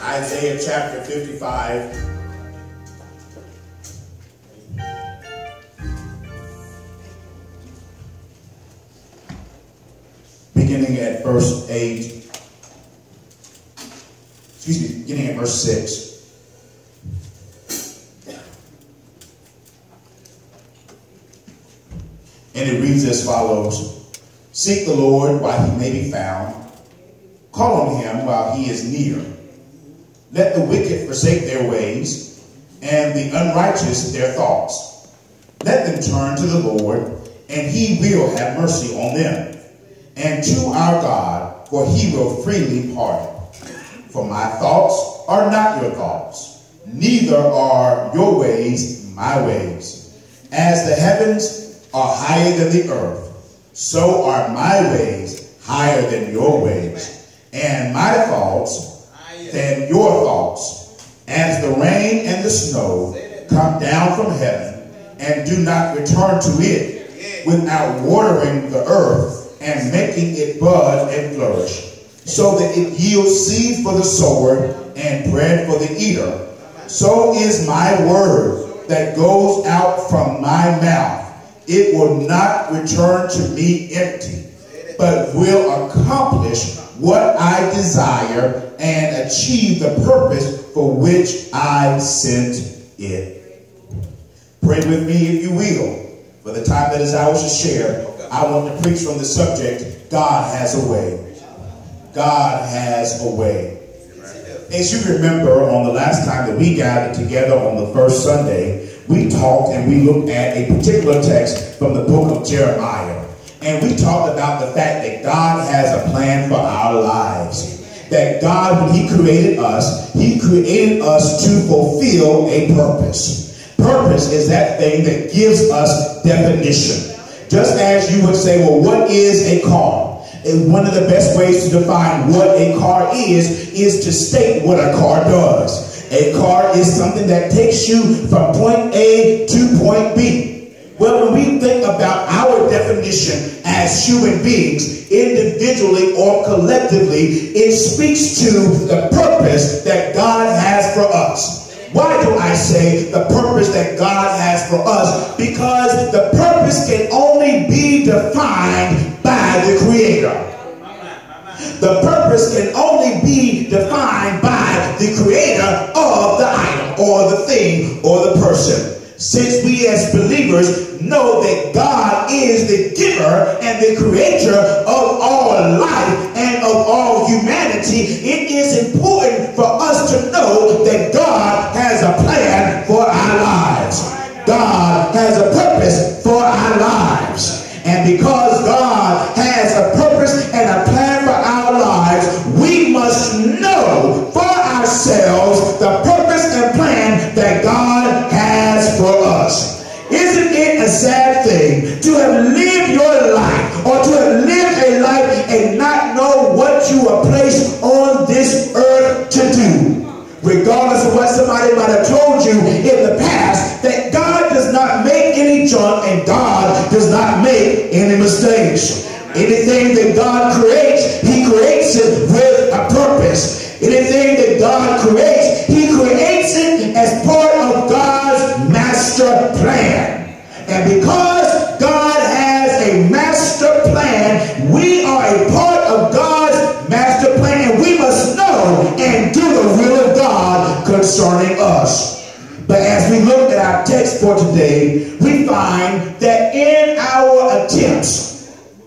Isaiah chapter 55. Beginning at verse 8. Beginning at verse 6. And it reads as follows. Seek the Lord while he may be found. Call on him while he is near. Let the wicked forsake their ways, and the unrighteous their thoughts. Let them turn to the Lord, and he will have mercy on them. And to our God, for he will freely pardon. For my thoughts are not your thoughts, neither are your ways my ways. As the heavens are higher than the earth, so are my ways higher than your ways, and my thoughts than your thoughts. As the rain and the snow come down from heaven, and do not return to it without watering the earth and making it bud and flourish, so that it yields seed for the sower and bread for the eater, so is my word that goes out from my mouth. It will not return to me empty, but will accomplish what I desire and achieve the purpose for which I sent it. Pray with me if you will. For the time that is ours to share, I want to preach from the subject, God has a way. God has a way. As you remember, on the last time that we gathered together on the first Sunday, we talked and we looked at a particular text from the book of Jeremiah. And we talked about the fact that God has a plan for our lives. That God, when he created us to fulfill a purpose. Purpose is that thing that gives us definition. Just as you would say, well, what is a car? And one of the best ways to define what a car is to state what a car does. A car is something that takes you from point A to point B. Well, when we think about our definition as human beings, individually or collectively, it speaks to the purpose that God has for us. Why do I say the purpose that God has for us? Because the purpose can only be defined by the Creator. The purpose can only be defined by the creator of the item or the thing or the person. Since we as believers know that God is the giver and the creator of all life and of all humanity, it is important for us to know that God has a plan for our lives. God has a purpose for our lives. And because God has a purpose and a plan for our lives, we must know for ourselves the purpose and plan that God has for us. Isn't it a sad thing to have lived your life or to have lived a life and not know what you are placed on this earth to do? Regardless of what somebody might have told you in the past, that God does not make any junk and God does not make any mistakes. Anything that God creates, he creates it with a purpose. Anything that God creates, he creates it as part of God's master plan. And because God has a master plan, we are a part of God's master plan, and we must know and do the will of God concerning us. But as we look at our text for today, we find that in our attempts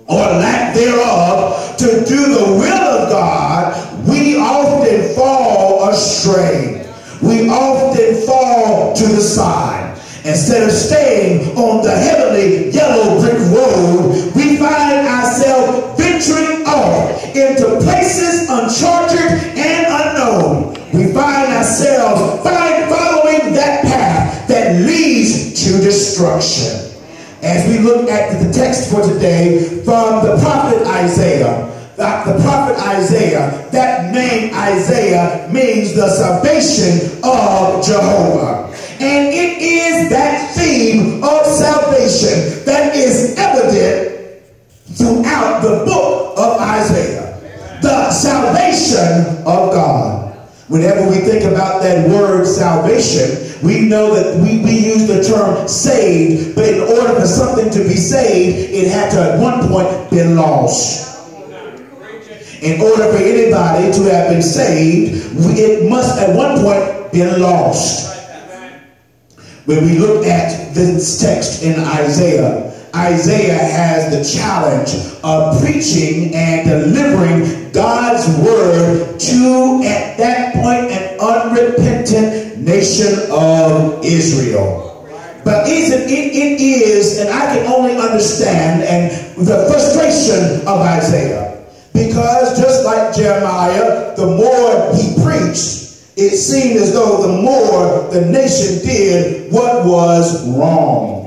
or lack thereof to do the will of God, we often fall astray. We often fall to the side. Instead of staying on the heavenly yellow brick road, we find ourselves venturing off into places uncharted and unknown. We find ourselves following that path that leads to destruction. As we look at the text for today from the prophet Isaiah, that name Isaiah means the salvation of Jehovah. And it is that theme of salvation that is evident throughout the book of Isaiah. The salvation of God. Whenever we think about that word salvation, we know that we use the term saved, but in order for something to be saved, it had to at one point be lost. In order for anybody to have been saved, it must at one point be lost. When we look at this text in Isaiah, Isaiah has the challenge of preaching and delivering God's word to, at that point, an unrepentant nation of Israel. But it is, and I can only understand and the frustration of Isaiah, because just like Jeremiah, the more he preached, it seemed as though the more the nation did what was wrong.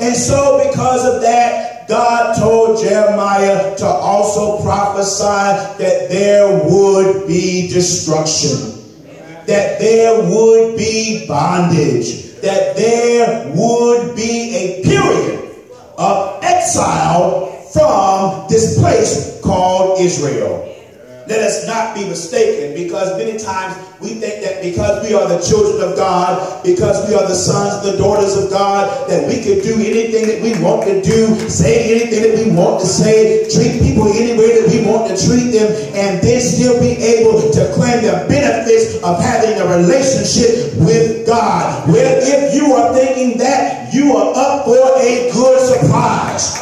And so because of that, God told Jeremiah to also prophesy that there would be destruction, that there would be bondage, that there would be a period of exile from this place called Israel. Let us not be mistaken, because many times we think that because we are the children of God, because we are the sons and the daughters of God, that we can do anything that we want to do, say anything that we want to say, treat people any way that we want to treat them, and then still be able to claim the benefits of having a relationship with God. Well, if you are thinking that, you are up for a good surprise.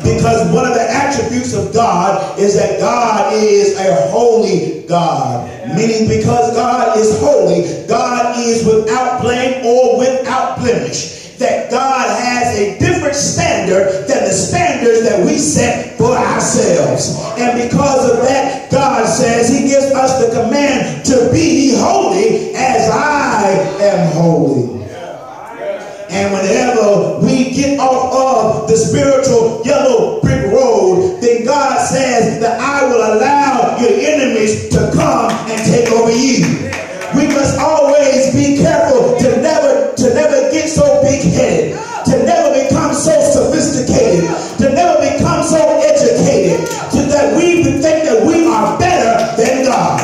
Because one of the attributes of God is that God is a holy God. Meaning because God is holy, God is without blame or without blemish. That God has a different standard than the standards that we set for ourselves. And because of that, God says he gives us the command to be holy as I am holy. And whenever we get off of the spiritual yellow brick road, then God says that I will allow your enemies to come and take over you. We must always be careful to never get so big-headed, to never become so sophisticated, to never become so educated, that we think that we are better than God,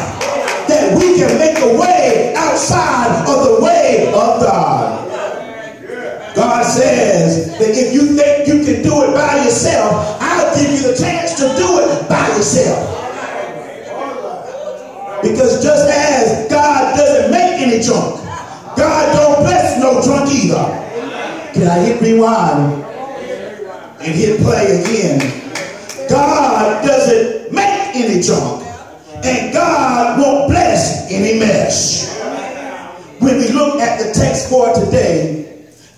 that we can make a way outside of the way of God. God says that if you think you can do it by yourself, I'll give you the chance to do it by yourself. Because just as God doesn't make any drunk, God don't bless no drunk either. Can I hit rewind and hit play again? God doesn't make any drunk, and God won't bless any mess. When we look at the text for today,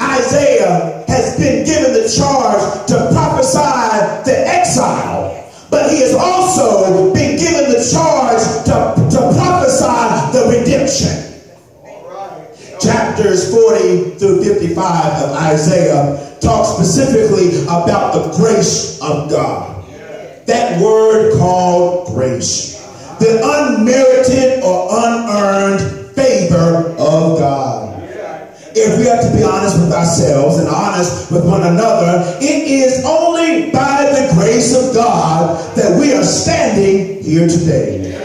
Isaiah has been given the charge to prophesy the exile, but he has also been given the charge to prophesy the redemption. Chapters 40 through 55 of Isaiah talk specifically about the grace of God. That word called grace. The unmerited or unearned favor of God. If we have to be honest with ourselves and honest with one another, it is only by the grace of God that we are standing here today.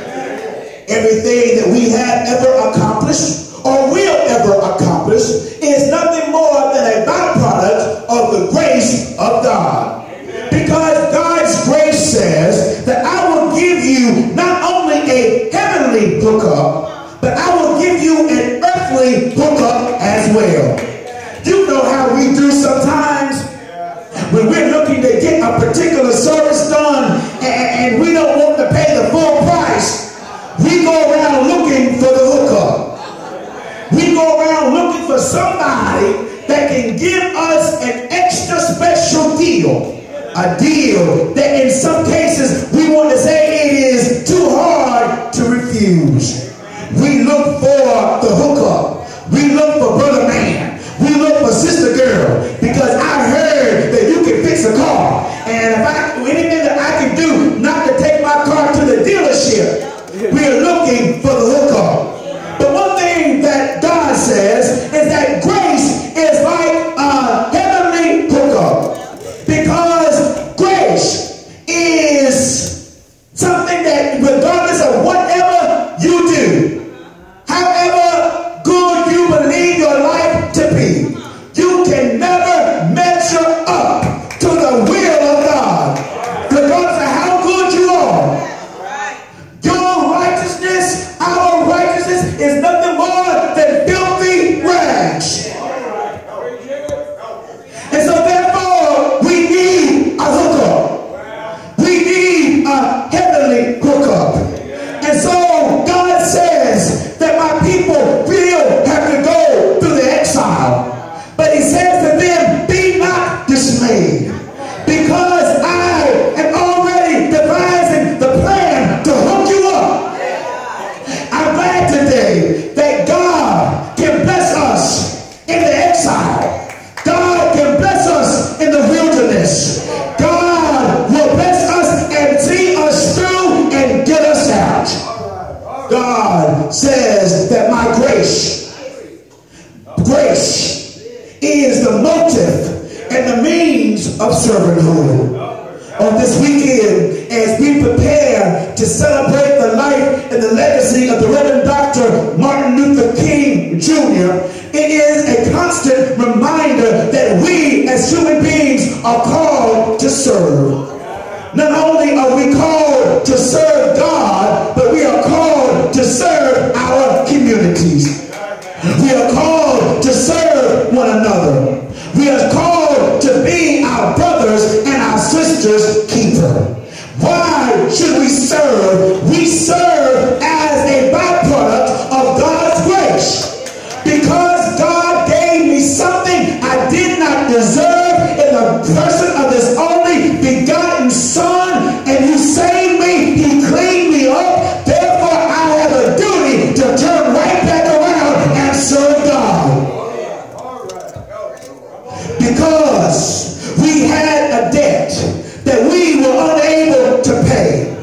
Everything that we have ever accomplished or will ever accomplish is nothing more than a byproduct of the grace of God. Because God's grace says that I will give you not only a heavenly hookup, but I will give you an earthly hookup as well. You know how we do sometimes when we're looking to get a particular service done and we don't want to pay the full price. We go around looking for the hookup. We go around looking for somebody that can give us an extra special deal. A deal that in some cases we want to say it is too hard to refuse. We look for the hookup. We look for brother man. We look for sister girl. Because I heard that you can fix a car. And if I do anything that I can do not to take my car to the dealership, we're looking for the hookup. But one thing that God says is that grace is like a heavenly hookup. Because grace is something God says that my grace is the motive and the means of servanthood. On this weekend, as we prepare to celebrate the life and the legacy of the Reverend Dr. Martin Luther King Jr., it is a constant reminder that we as human beings are called to serve. Not only are we called to serve God, but we are called to serve our communities. We are called to serve one another. We are called to be our brothers and our sisters' keeper. Why should we serve? We serve as a byproduct of God's grace. Because God gave me something I did not deserve in the person of His only begotten Son, and He saved me, He cleaned me up. Therefore, I have a duty to turn right back around and serve God. Because we had a debt that we were unable to pay.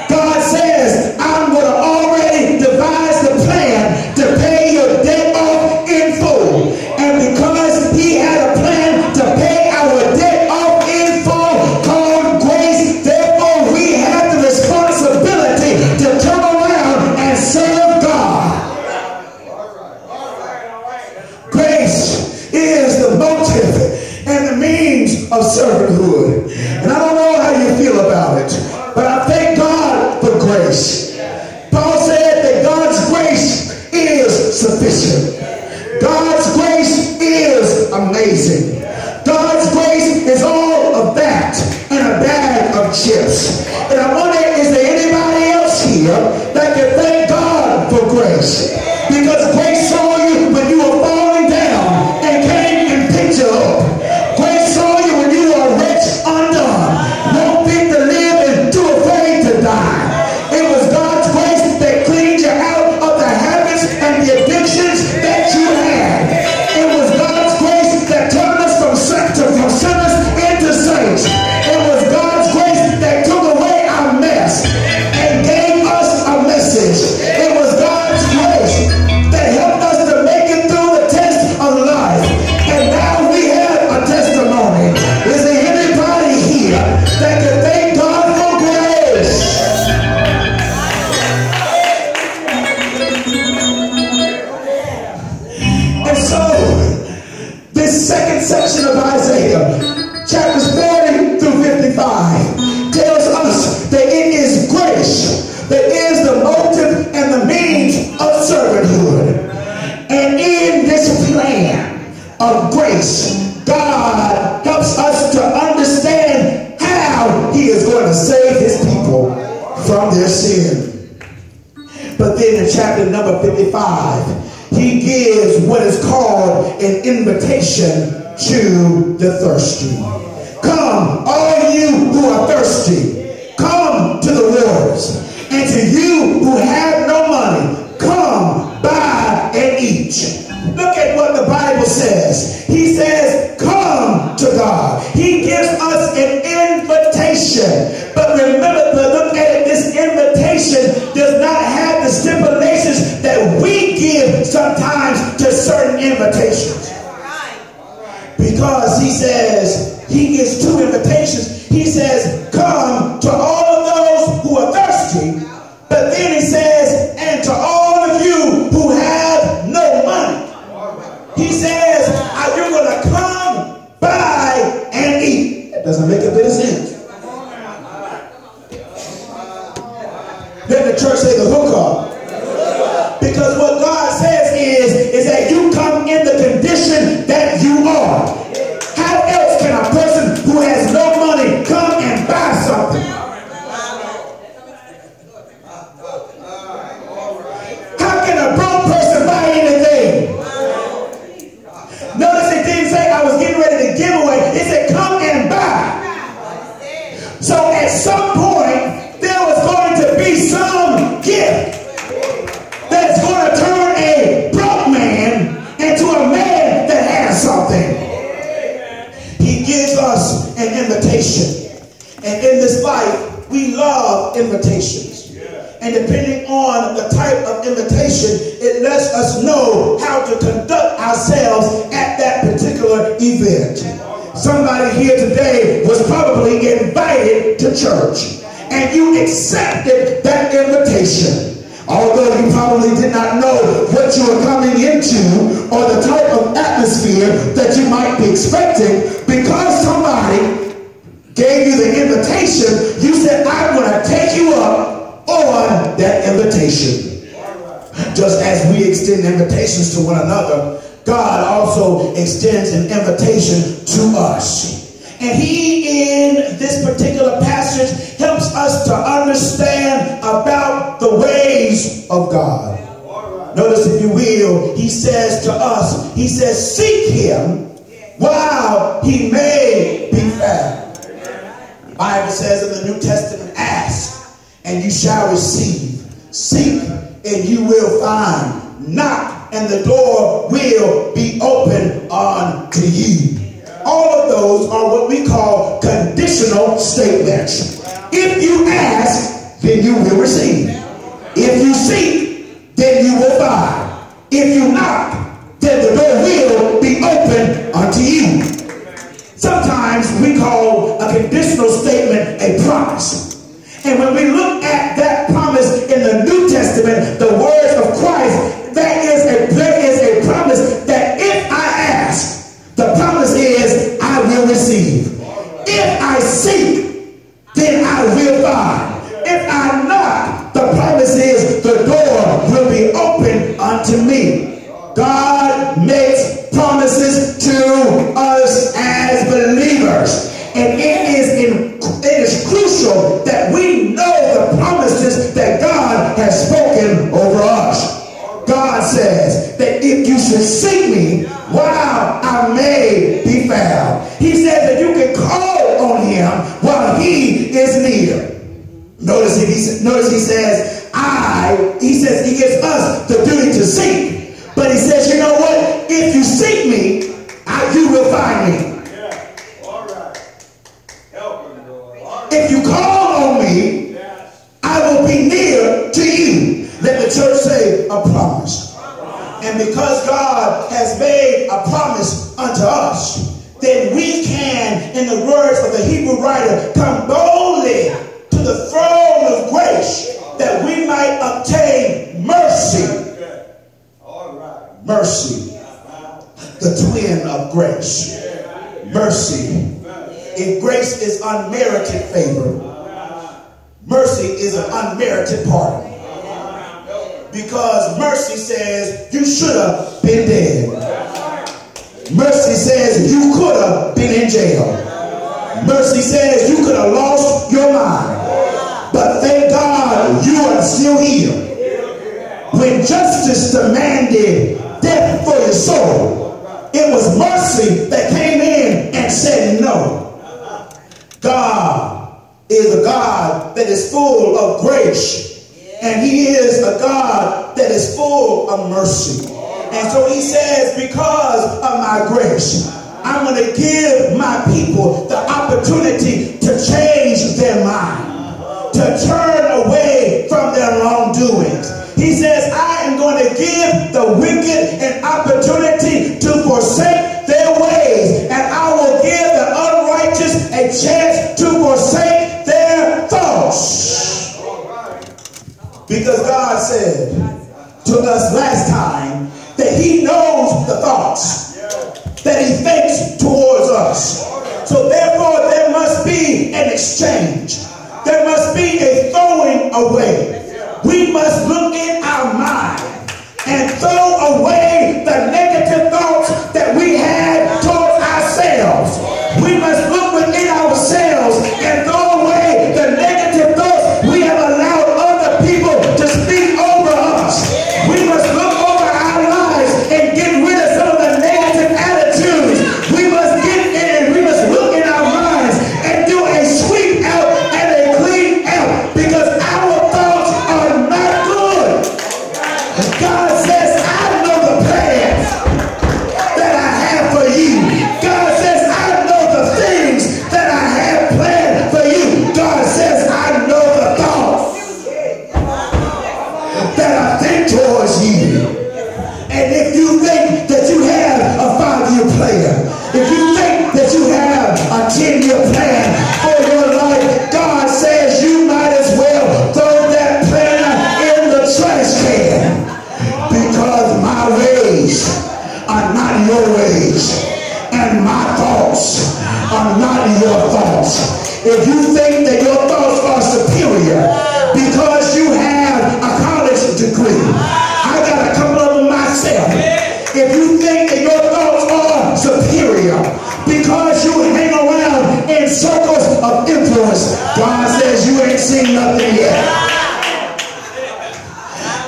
God says, I'm going to already devise the plan to pay your debt off in full. And because He had a plan to pay our debt off in full called grace, therefore we have the responsibility to turn around and serve God. Grace is the motive and the means of servanthood. And I don't know how you feel about it, but I thank God for grace. Paul said that God's grace is sufficient. God's grace is amazing. God's grace is all of that and a bag of chips. And I wonder, is there anybody else here that can thank God for grace? Because grace saw you when you were falling down and came and picked you up. Grace saw you when you were rich, undone, no fit to live and too afraid to die. It was God's grace that cleaned you out of the habits and the addictions that you had. It was God's grace that turned us from sinners into saints. It was God's grace that took away our mess and gave us a message. It was God's grace that helped us to make it through the test of life. And now we have a testimony. Is there anybody here that can thank God for grace? And so, this second section of Isaiah, chapters 40 through 55, tells us that it is grace that is the motive and the means of servanthood. And in this plan of grace, God helps us to understand how He is going to save His people from their sin. But then in chapter number 55, He gives what is called an invitation to the thirsty. Come, all you who are thirsty, come to the waters. And to you who have no money, come, buy and eat. Look at what the Bible says. He says, come to God. He gives us an invitation. But remember, look at it, this invitation does not have the stipulations that we give sometimes to certain invitations. Because He says, He gives two invitations. He says, come to all of those who are thirsty. But then He says, and to all of you who have no money. He says, are you going to come, buy, and eat? That doesn't make a bit of sense. Then the church say the hook-up. Because what God says is that you come in the condition that you are. How else can a person who has no money come and buy something? How can a broke person buy anything? Notice it didn't say I was getting ready to give away. It said come and buy. So at some point there was going to be some gift. And depending on the type of invitation, it lets us know how to conduct ourselves at that particular event. Somebody here today was probably invited to church, and you accepted that invitation. Although you probably did not know what you were coming into or the type of atmosphere that you might be expecting, because somebody gave you the invitation, you said, I'm going to take you up on that invitation. Just as we extend invitations to one another, God also extends an invitation to us. And he, in this particular passage, helps us to understand about the ways of God. Notice, if you will, he says to us, he says, seek him while he may be found. The Bible says in the New Testament, ask and you shall receive. Seek and you will find. Knock and the door will be open unto you. All of those are what we call conditional statements. If you ask, then you will receive. If you seek, then you will find. If you knock, then the door will be open unto you. Sometimes we call a conditional statement a promise. And when we look at that promise in the New Testament, the words of Christ, there is a promise that if I ask, the promise is I will receive. If I seek, then I will find. If I knock, the promise is the door will be open unto me. God makes promises to us as believers. And it is crucial that we know the promises that God has spoken over us. God says that if you should seek me while I may be found. He says that you can call on him while he is near. Notice he says he gives us the duty to seek. But he says, you know what? If you seek me, you will find me. Yeah. All right. Help him, Lord. If you call on me, I will be near to you. Let the church say a promise. And because God has made a promise unto us, then we can, in the words of the Hebrew writer, come boldly to the throne of grace that we might obtain mercy. Mercy, the twin of grace. Mercy. If grace is unmerited favor, mercy is an unmerited pardon. Because mercy says you should have been dead. Mercy says you could have been in jail. Mercy says you could have lost your mind. But thank God you are still here. When justice demanded death for your soul, it was mercy that came in and said no. God is a God that is full of grace, and he is a God that is full of mercy. And so he says, because of my grace, I'm going to give my people the opportunity to change their mind, to turn away from their wrongdoings. He says, I am going to give the wicked an opportunity to forsake their ways, and I will give the unrighteous a chance to forsake their thoughts. Because God said to us last time that he knows the thoughts that he thinks towards us. So therefore there must be an exchange. There must be a throwing away. We must look in our mind and throw away the negative thoughts that we had towards ourselves. We must look within ourselves and throw away the negative thoughts we have allowed other people to speak over us. We must look over our lives and get rid of some of the negative attitudes. We must get in, we must look in our minds and do a sweep out and a clean out, because our thoughts are not good. God says, I know the plans that I think towards you. And if you think that you have a 5-year plan, if you think that you have a 10-year plan for your life, God says you might as well throw that plan in the trash can, because my ways are not your ways, and my thoughts are not your thoughts. If you think that your thoughts are superior because you have a college degree, I got a couple of them myself. If you think that your thoughts are superior because you hang around in circles of influence, God says you ain't seen nothing yet.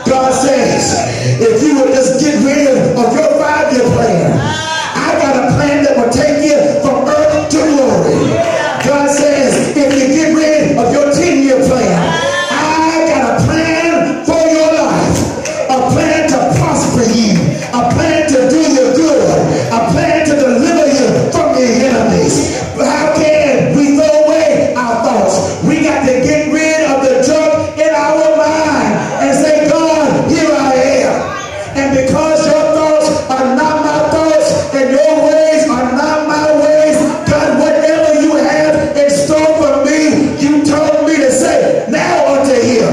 God says, if you would just get rid of your 5-year plan, I got a plan that will take you from earth to glory. God says, if you get rid of your 10-year plan, I got a plan for your life. A plan to prosper you. A plan to do you good. A plan to deliver you from your enemies. But how can we throw away our thoughts? We got to get rid of the junk in our mind and say, God, here I am. And because your thoughts are not my thoughts and your ways are not my ways, God, whatever you have in store for me, you told me to say, now unto him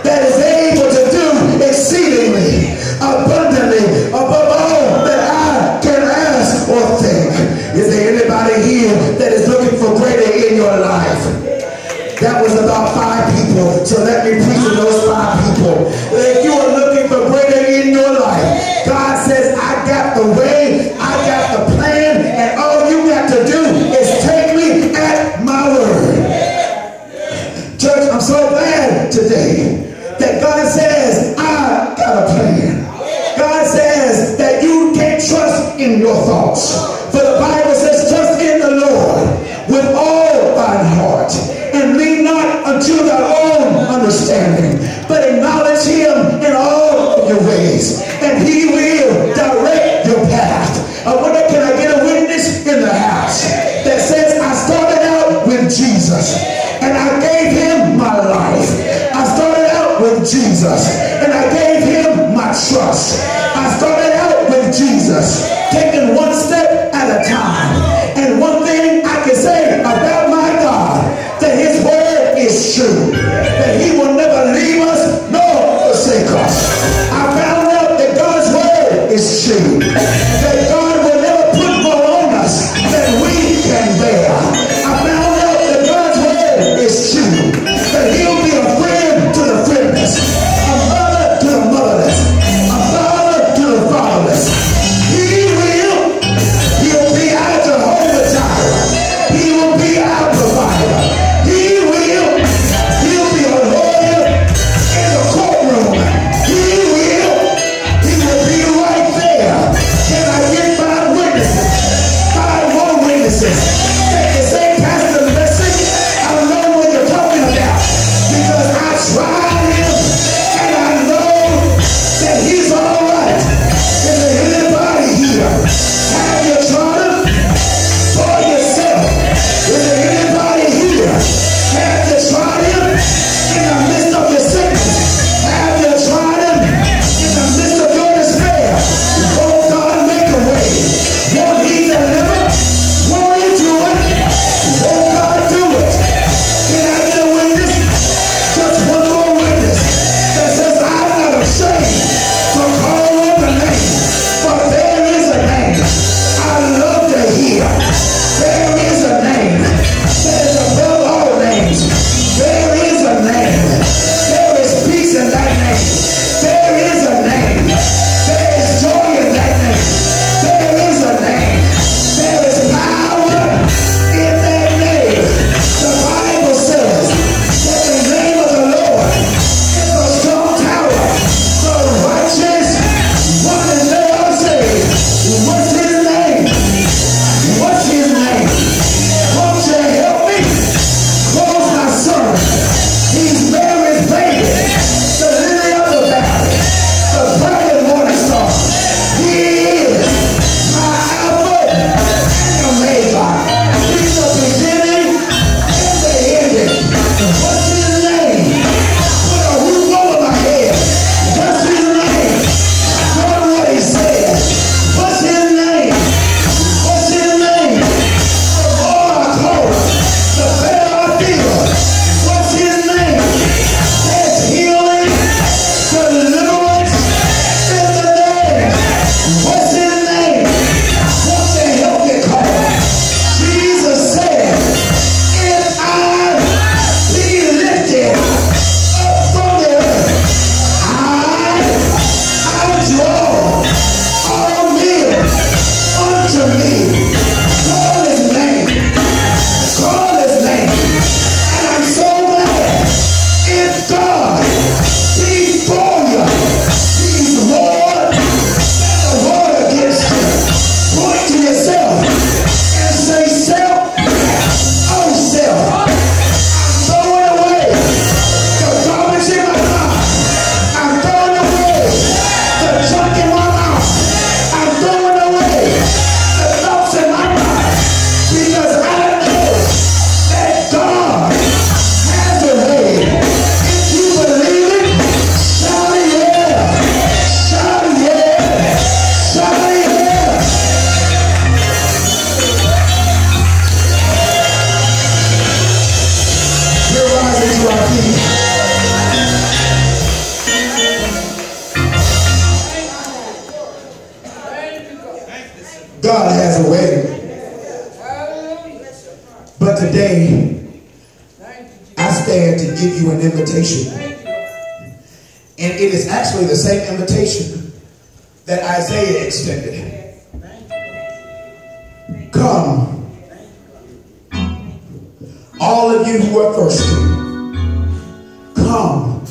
that is able to do exceedingly abundantly above all that I can ask or think. Is there anybody here that is looking for greater in your life? That was about 5 people, so let me preach to those 5 people. If you are looking for greater in your life, God says, I got the way, I got the plan, and all you got to do is take me at my word. Church, I'm so glad today that God says, I got a plan. God says that you can't trust in your thoughts. For the Bible says, trust in the Lord with all thine heart, and lean not unto thy own understanding, but acknowledge him in all of your ways, and he will direct your path. I wonder, can I get a witness in the house that says, I started out with Jesus, and I gave him my life. I started out with Jesus, and I gave him my trust. I started out with Jesus, taking one step at a time. And one thing I can say about my God, that his word is true, that he will never leave us nor forsake us. I found out that God's word is true, that God will never put more on us than we can bear. I found out that God's word is true, that he'll be a friend to the friendless, a mother to the motherless, a father to the fatherless. He Today, I stand to give you an invitation. And it is actually the same invitation that Isaiah extended. Come, all of you who are thirsty. Come,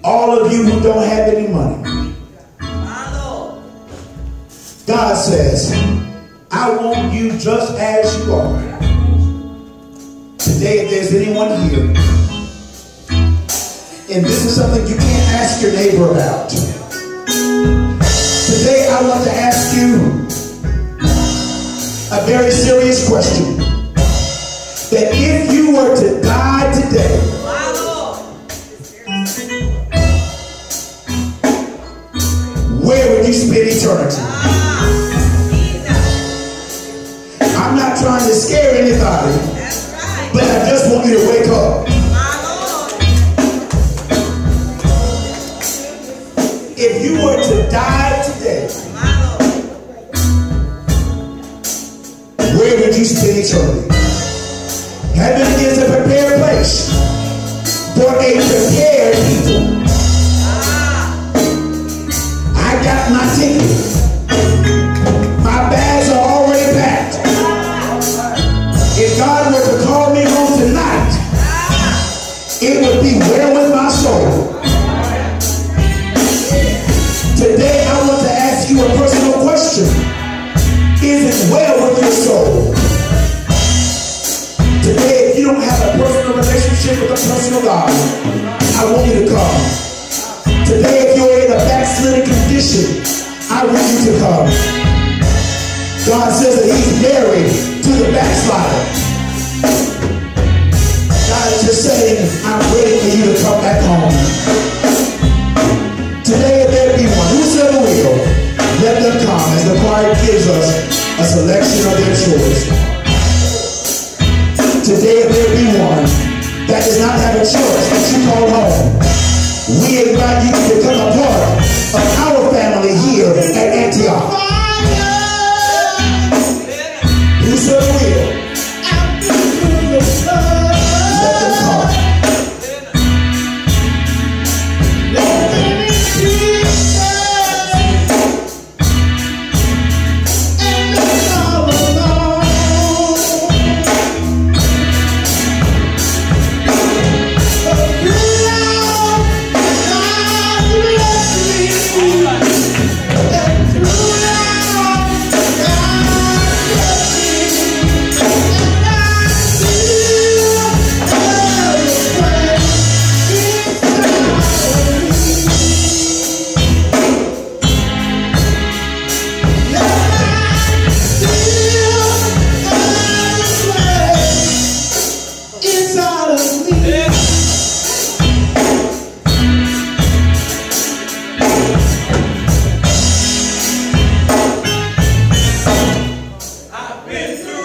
all of you who don't have any money. God says, I want you just as you are. Today, if there's anyone here, and this is something you can't ask your neighbor about. Today, I want to ask you a very serious question. That if you were to die today, where would you spend eternity? I'm not trying to scare anybody, but I just want you to wake up. If you were to die today, where would you spend eternity? Heaven is a prepared place for a prepared people. I got my ticket. My bags are already packed. If God were to call me home tonight, it would be well with my soul. Today I want to ask you a personal question. Is it well with your soul? Today, if you don't have a personal relationship with a personal God, I want you to come. Today, if you're in a backslidden condition, I want you to come. God says that he's married to the backslider. God is just saying, I'm waiting for you to come back home. Today, if there be one, whosoever will, let them come as the choir gives us a selection of their choice. Today, if there be one that does not have a church that you call home, we invite you to become a part of our family here at Antioch. Whosoever will, let them come. I've been through